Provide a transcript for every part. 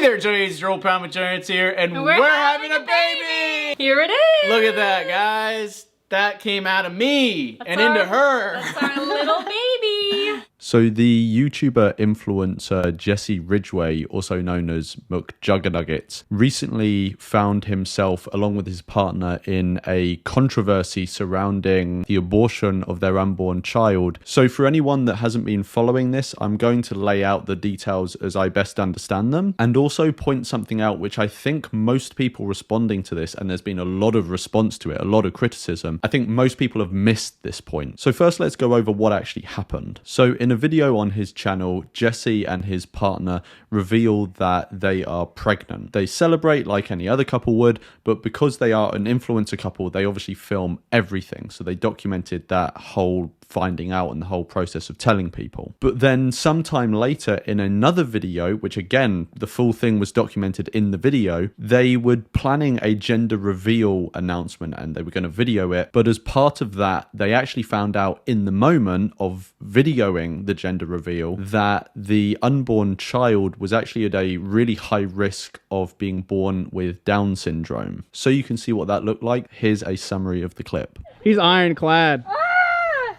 there, Joey, it's Joel Pound McJuggerNugget's here, and we're having a baby! Here it is! Look at that, guys. That came out of me into her. That's our little baby. So the YouTuber influencer Jesse Ridgway, also known as McJuggerNugget's, recently found himself along with his partner in a controversy surrounding the abortion of their unborn child. So for anyone that hasn't been following this, I'm going to lay out the details as I best understand them, and also point something out which I think most people responding to this, and there's been a lot of response to it, a lot of criticism, I think most people have missed this point. So first, let's go over what actually happened. So in a video on his channel, Jesse and his partner reveal that they are pregnant. They celebrate like any other couple would, but because they are an influencer couple, they obviously film everything. So they documented that whole finding out and the whole process of telling people. But then sometime later in another video, which again, the full thing was documented in the video, they were planning a gender reveal announcement and they were going to video it. But as part of that, they actually found out in the moment of videoing the gender reveal that the unborn child was actually at a really high risk of being born with Down syndrome. So you can see what that looked like. Here's a summary of the clip. He's ironclad.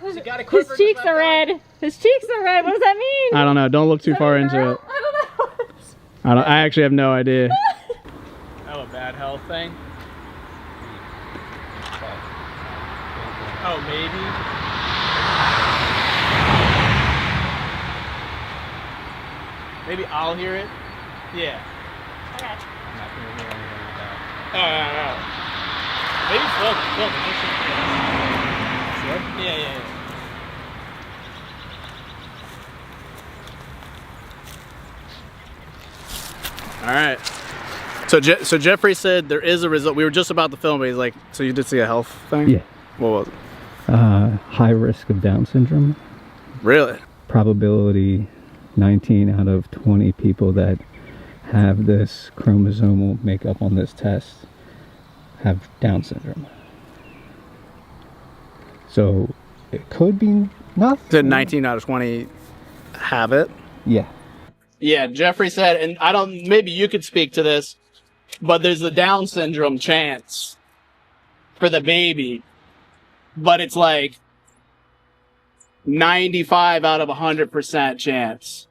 His cheeks are red. His cheeks are red. What does that mean? I don't know. Don't look too far into it. I don't know. I actually have no idea. Oh, a bad health thing? Oh, maybe? Maybe I'll hear it? Yeah. Okay. I'm not going to hear anything like that. Oh, no. Maybe film it. Yeah. All right. So Jeffrey said there is a result. We were just about to film, but he's like, so you did see a health thing? Yeah. What was it? High risk of Down syndrome. Really? Probability 19 out of 20 people that have this chromosomal makeup on this test have Down syndrome. So it could be nothing. Said 19 out of 20 have it. Yeah. Yeah, Jeffrey said, and I don't, maybe you could speak to this, but there's a Down syndrome chance for the baby, but it's like 95 out of 100% chance.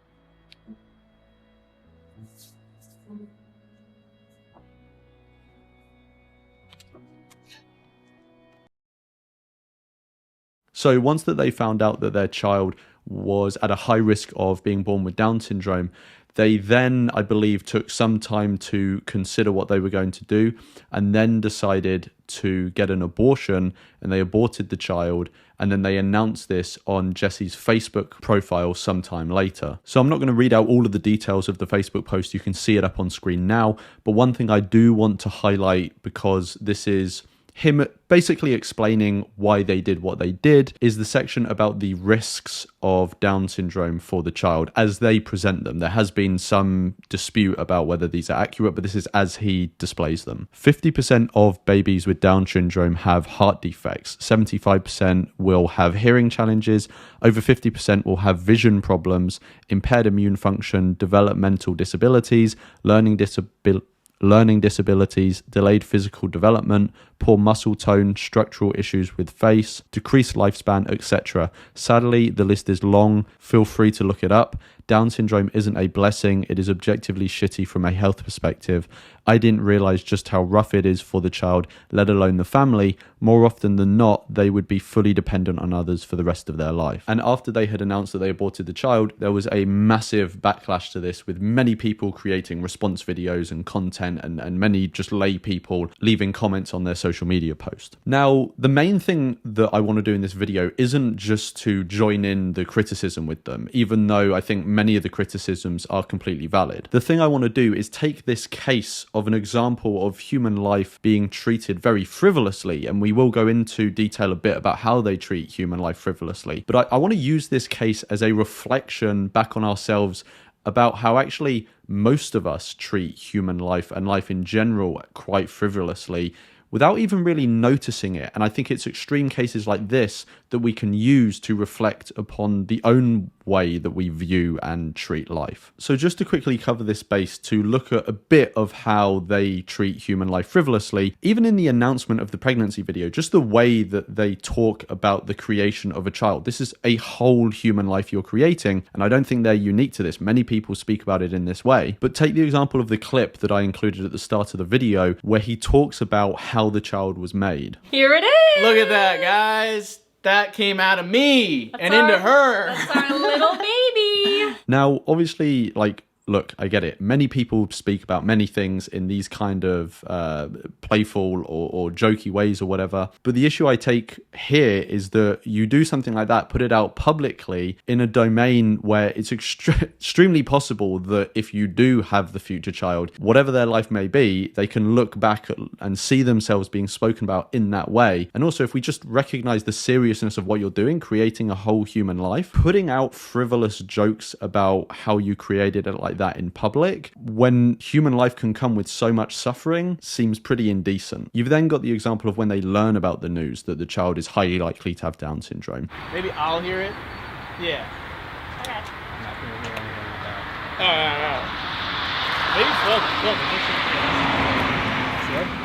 So once that they found out that their child was at a high risk of being born with Down syndrome, they then, I believe, took some time to consider what they were going to do and then decided to get an abortion, and they aborted the child, and then they announced this on Jesse's Facebook profile sometime later. So I'm not going to read out all of the details of the Facebook post. You can see it up on screen now, but one thing I do want to highlight, because this is him basically explaining why they did what they did, is the section about the risks of Down syndrome for the child as they present them. There has been some dispute about whether these are accurate, but this is as he displays them. 50% of babies with Down syndrome have heart defects. 75% will have hearing challenges. Over 50% will have vision problems, impaired immune function, developmental disabilities, learning disabilities, delayed physical development, poor muscle tone, structural issues with face, decreased lifespan, etc. Sadly, the list is long. Feel free to look it up. Down syndrome isn't a blessing. It is objectively shitty from a health perspective. I didn't realize just how rough it is for the child, let alone the family. More often than not, they would be fully dependent on others for the rest of their life. And after they had announced that they aborted the child, there was a massive backlash to this, with many people creating response videos and content, and many just lay people leaving comments on their social media post. Now, the main thing that I want to do in this video isn't just to join in the criticism with them, even though I think many of the criticisms are completely valid. The thing I want to do is take this case of an example of human life being treated very frivolously, and we will go into detail a bit about how they treat human life frivolously, but I want to use this case as a reflection back on ourselves about how actually most of us treat human life and life in general quite frivolously, without even really noticing it. And I think it's extreme cases like this that we can use to reflect upon the own way that we view and treat life. So just to quickly cover this base, to look at a bit of how they treat human life frivolously, even in the announcement of the pregnancy video, just the way that they talk about the creation of a child. This is a whole human life you're creating, and I don't think they're unique to this. Many people speak about it in this way. But take the example of the clip that I included at the start of the video, where he talks about how the child was made. Here it is! Look at that, guys. That came out of me and into her. That's our little baby. Now, obviously, like, look, I get it. Many people speak about many things in these kind of playful or jokey ways or whatever. But the issue I take here is that you do something like that, put it out publicly in a domain where it's extremely possible that if you do have the future child, whatever their life may be, they can look back and see themselves being spoken about in that way. And also, if we just recognize the seriousness of what you're doing, creating a whole human life, putting out frivolous jokes about how you created it like that in public, when human life can come with so much suffering, seems pretty indecent. You've then got the example of when they learn about the news that the child is highly likely to have Down syndrome. Maybe I'll hear it. Yeah. Okay. I'm not gonna hear anything like that. Maybe slow.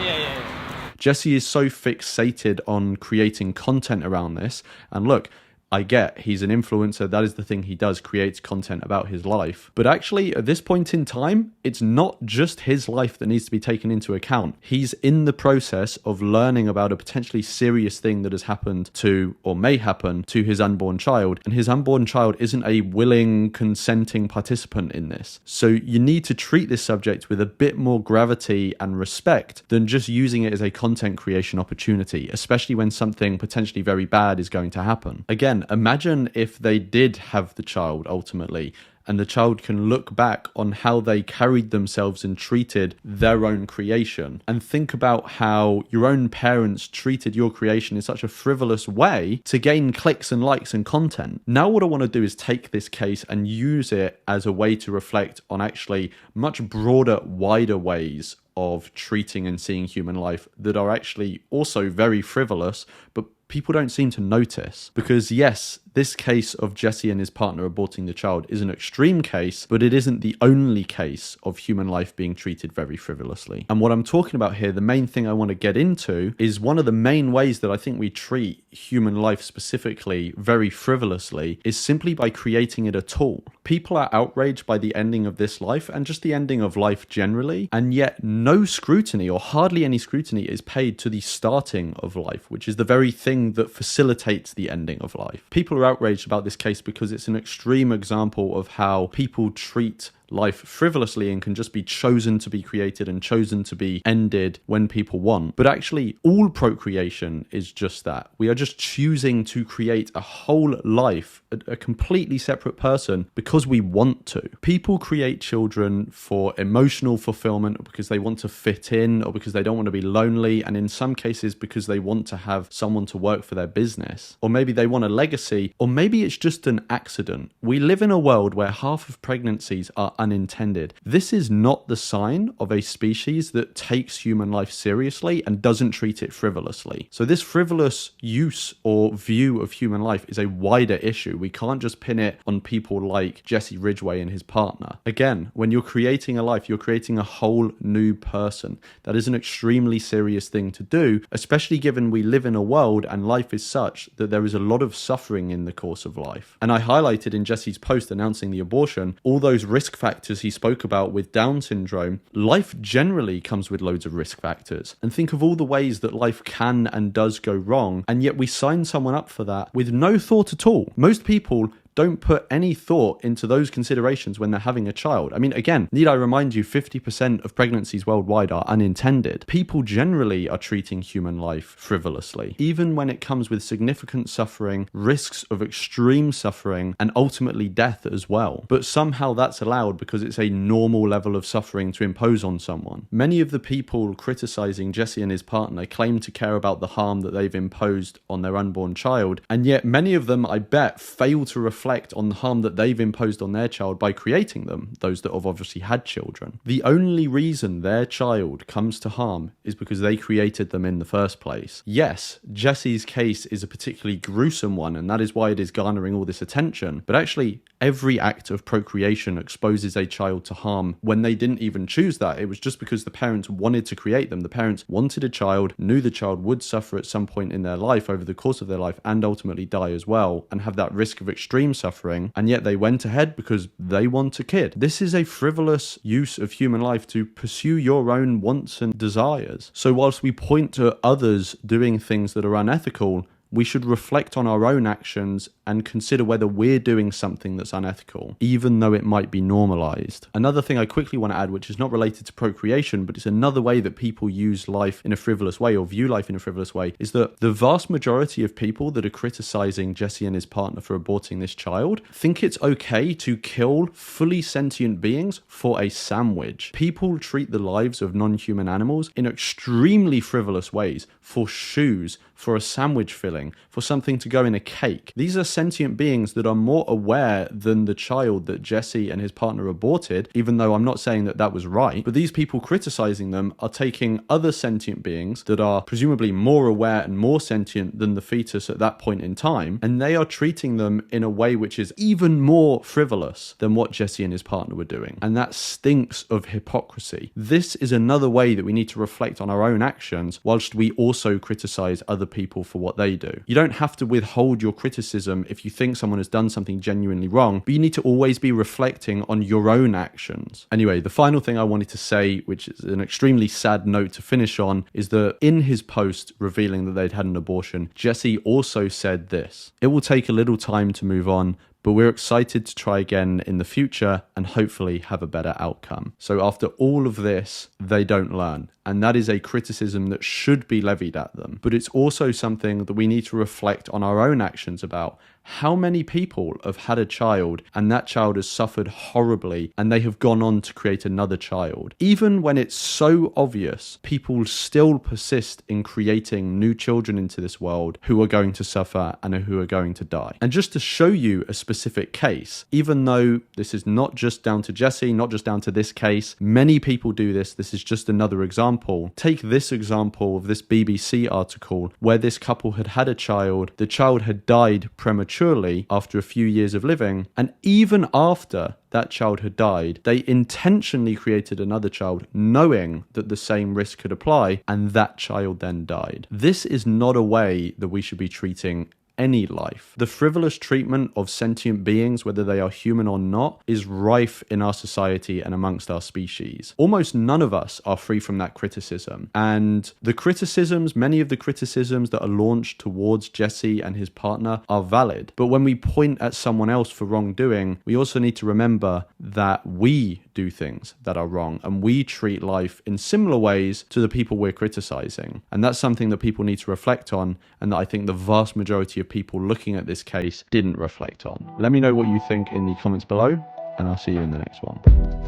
Yeah. Jesse is so fixated on creating content around this, and look, I get he's an influencer, that is the thing he does, creates content about his life. But actually, at this point in time, it's not just his life that needs to be taken into account. He's in the process of learning about a potentially serious thing that has happened to, or may happen, to his unborn child. And his unborn child isn't a willing, consenting participant in this. So you need to treat this subject with a bit more gravity and respect than just using it as a content creation opportunity, especially when something potentially very bad is going to happen. Again, imagine if they did have the child ultimately, and the child can look back on how they carried themselves and treated their own creation, and think about how your own parents treated your creation in such a frivolous way to gain clicks and likes and content. Now what I want to do is take this case and use it as a way to reflect on actually much broader, wider ways of treating and seeing human life that are actually also very frivolous, but people don't seem to notice. Because yes, this case of Jesse and his partner aborting the child is an extreme case, but it isn't the only case of human life being treated very frivolously. And what I'm talking about here, the main thing I want to get into, is one of the main ways that I think we treat human life specifically very frivolously is simply by creating it a tool. People are outraged by the ending of this life and just the ending of life generally, and yet no scrutiny or hardly any scrutiny is paid to the starting of life, which is the very thing that facilitates the ending of life. People are outraged about this case because it's an extreme example of how people treat life frivolously and can just be chosen to be created and chosen to be ended when people want. But actually, all procreation is just that. We are just choosing to create a whole life, a completely separate person, because we want to. People create children for emotional fulfillment, or because they want to fit in, or because they don't want to be lonely, and in some cases because they want to have someone to work for their business. Or maybe they want a legacy, or maybe it's just an accident. We live in a world where half of pregnancies are unintended. This is not the sign of a species that takes human life seriously and doesn't treat it frivolously. So this frivolous use or view of human life is a wider issue. We can't just pin it on people like Jesse Ridgway and his partner. Again, when you're creating a life, you're creating a whole new person. That is an extremely serious thing to do, especially given we live in a world and life is such that there is a lot of suffering in the course of life. And I highlighted in Jesse's post announcing the abortion all those risk factors he spoke about with Down syndrome. Life generally comes with loads of risk factors. And think of all the ways that life can and does go wrong, and yet we sign someone up for that with no thought at all. Most people don't put any thought into those considerations when they're having a child. I mean, again, need I remind you, 50% of pregnancies worldwide are unintended. People generally are treating human life frivolously, even when it comes with significant suffering, risks of extreme suffering, and ultimately death as well. But somehow that's allowed because it's a normal level of suffering to impose on someone. Many of the people criticizing Jesse and his partner claim to care about the harm that they've imposed on their unborn child, and yet many of them, I bet, fail to reflect reflect on the harm that they've imposed on their child by creating them, those that have obviously had children. The only reason their child comes to harm is because they created them in the first place. Yes, Jesse's case is a particularly gruesome one, and that is why it is garnering all this attention, but actually every act of procreation exposes a child to harm when they didn't even choose that. It was just because the parents wanted to create them. The parents wanted a child, knew the child would suffer at some point in their life, over the course of their life, and ultimately die as well, and have that risk of extreme suffering, and yet they went ahead because they want a kid. This is a frivolous use of human life to pursue your own wants and desires. So whilst we point to others doing things that are unethical, we should reflect on our own actions and consider whether we're doing something that's unethical, even though it might be normalized. Another thing I quickly want to add, which is not related to procreation, but it's another way that people use life in a frivolous way or view life in a frivolous way, is that the vast majority of people that are criticizing Jesse and his partner for aborting this child think it's okay to kill fully sentient beings for a sandwich. People treat the lives of non-human animals in extremely frivolous ways, for shoes, for a sandwich filling, for something to go in a cake. These are sentient beings that are more aware than the child that Jesse and his partner aborted, even though I'm not saying that that was right. But these people criticizing them are taking other sentient beings that are presumably more aware and more sentient than the fetus at that point in time, and they are treating them in a way which is even more frivolous than what Jesse and his partner were doing. And that stinks of hypocrisy. This is another way that we need to reflect on our own actions, whilst we also criticize other people for what they do. You don't have to withhold your criticism if you think someone has done something genuinely wrong, but you need to always be reflecting on your own actions. Anyway, the final thing I wanted to say, which is an extremely sad note to finish on, is that in his post revealing that they'd had an abortion, Jesse also said this: "It will take a little time to move on, but we're excited to try again in the future and hopefully have a better outcome." So after all of this, they don't learn. And that is a criticism that should be levied at them. But it's also something that we need to reflect on our own actions about. How many people have had a child and that child has suffered horribly and they have gone on to create another child? Even when it's so obvious, people still persist in creating new children into this world who are going to suffer and who are going to die. And just to show you a specific case, even though this is not just down to Jesse, not just down to this case, many people do this. This is just another example. Take this example of this BBC article where this couple had had a child. The child had died prematurely after a few years of living, and even after that child had died, they intentionally created another child knowing that the same risk could apply, and that child then died. This is not a way that we should be treating any life. The frivolous treatment of sentient beings, whether they are human or not, is rife in our society and amongst our species. Almost none of us are free from that criticism. And the criticisms, many of the criticisms that are launched towards Jesse and his partner are valid. But when we point at someone else for wrongdoing, we also need to remember that we do things that are wrong and we treat life in similar ways to the people we're criticizing. And that's something that people need to reflect on, and that I think the vast majority of people looking at this case didn't reflect on. Let me know what you think in the comments below, and I'll see you in the next one.